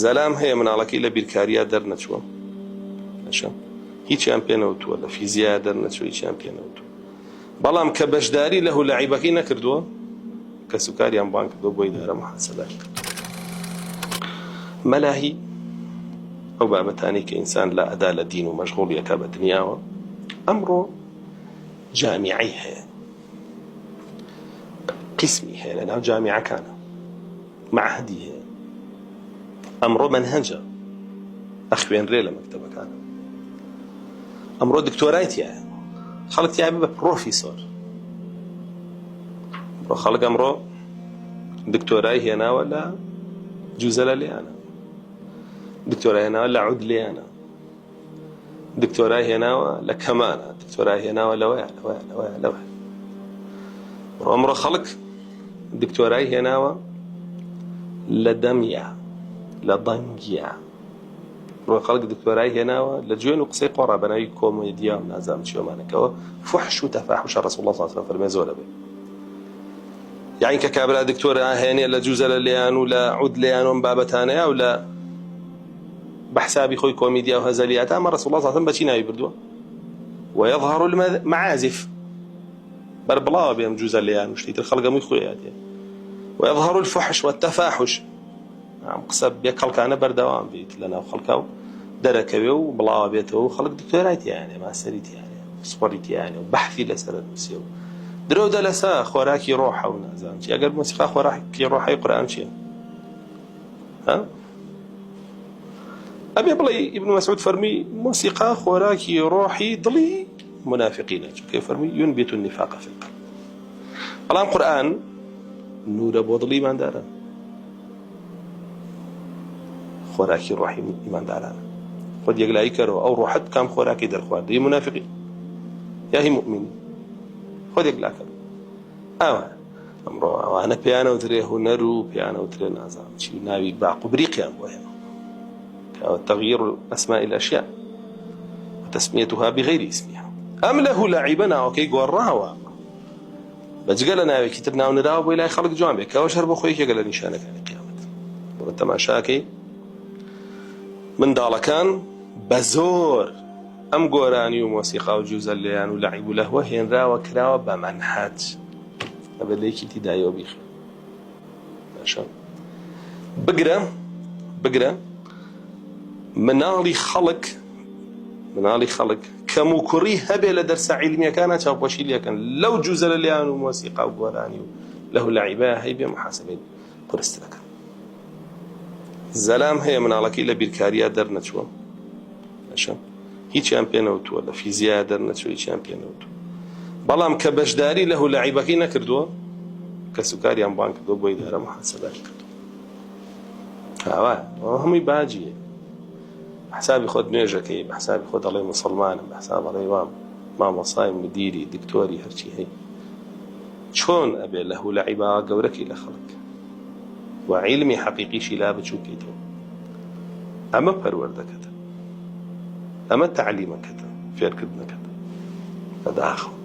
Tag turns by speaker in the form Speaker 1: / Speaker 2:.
Speaker 1: زەلام هەیە مناڵەکەی لە بیرکاریە دەرنەچووە هیچیان پێ نەوتووە لە فیزیا دەرنەچوو هیچیان پێ نەوتووە بەڵام کە بەشداری لە هولەعیبەکەی نەکردووە کە سوکاریان بان کردووە بۆی دارە محاسەبەی مەلاهی ئەو بابەتانی کە ئینسان لە ئەدا لە دین و مەشغوڵیەکە بە دنیاوە ئەمڕۆ جامیعەی هەیە قسمی هەیە لەناو جامیعەکانە معهدی هەیە ئەمڕۆ منهەجە ئەخوێنرێ لە مەکتەبەکانە ئەمڕۆ دکتۆرای تایە خەڵک تیا بە پرۆفیسۆر خەڵک ئەمڕۆ دکتۆرای هێناوە لە جوزەلە لێیانە دکتۆرای هێناوە لە عود لێیانە دکتۆرای هێناوە لە کەمانە دکتۆرای هێناوە لەوەیە ئەمڕۆ خەڵک دکتۆرای هێناوە لە دەمیە لە دەنگیە ڕۆ خەڵک دکتۆرای هێناوە لە جوێن و قسەی قۆڕا بەناوی کۆمێدیا و نازام چیۆمانەکەەوە فحش و تەفاحوش ڕسوڵ الله صلی الله علیه و فەرمێ زۆرە بێ یعنی کە کابرا دکتۆرە هێنێ لە جوزەلە لێیان و لە عود لێیان و بابەتانەیە و لە بەحسابی خۆی کۆمێدیا و هەزەلیاتە ئەمە ڕسوڵ الله صلی الله علیه و فەرمێ بەچی ناوی بردووە ويظهر المعازف بربلاوە بێم جوزە لێیان و شتیتر خەڵک هەمووی خۆیاتێ ويظهر الفحش والتفاحش قسە بێ کەڵکانە بەردەوام بێت لەناو خەڵکا و دەرەکەوێ و بڵاوە بێتەوە و خەڵک دکتۆرای تیانێ ماسەری تیانێ سپۆڕی تیانێ و بەحثی لەسەر نووسێ و درۆ دەلەسا خۆراکی ڕۆحە و نازانم چی ئەگەر مۆسیقا خۆراکی ڕۆحەی قورئان چییە ئەبێ بڵێ ئیبن مەسعود فەرمی مۆسیقا خۆراکی ڕۆحی دڵی منافقینە چونکە فەرمی ينبت النفاق في القلب بەڵام قورئان نورە بۆ دڵی ئیماندارە خۆراکی ڕۆحی ئیماندارانە خۆت یەکلایی کەرەوە ئەو ڕۆحەت کام خۆراکی دەرخوارد هی منافقی یا هی مؤمنی خۆت یەکلا کەرەوە ئەوە ئەمڕۆ ئەوانە پێیانەوترێ هونەر و پێیانەوترێ نازانم چی ناوی باق و بریقیان بۆ هێنا تغيير أسماء الأشياء وتسميتها بغير اسمها أم له لاعبنا وكي قراوا بجقل ناوي كتر ناو نراو بإلهي خلق جوان بك وشهر بخويك يقل نشانك عن القيامة ورتما شاكي من دالكان بزور أم قراني وموسيقى وجوزا ليان ولعب له وهين راو كراو بمنحات أبدا ليكي تدايو بيخي ماشا بقرا مناڵی خەڵک کەم و کوڕی هەبێ لە دەرسە عیلمیەکانە چاوپۆشی لێکەن لەو جوزە لە لێیان و مۆسیقا و گۆرانی و لە هولەعیبە هەیبێ محاسبەی قورستەکە زەلام هەیە مناڵەکەی لە بیرکاریە دەرنەچووە هیچیان پێ نەوتووە لە فیزیا دەرنەچوو هیچیان پێ نەوتووە بەڵام کە بەشداری لە هولەعیبەکەی نەکردووە کە سوکاریان بان کردووە بۆی دارە محاسبەی کردووە هەمووی باجیە بحسابي خود نوێژەکەی بحسابي خود الله مسلمانم بحساب الله وام مامۆسای مدیری دکتۆری هەرچی هەیە چۆن ئەبێ لە هولەعیبا گەورەکەی لە خەڵک و عیلمی حەقیقیشی لا بچووکەیتەوە ئەمە پەروەردەکەتە ئەمە تەعلیمەکەتە فێرکردنەکەتە بەداخەوە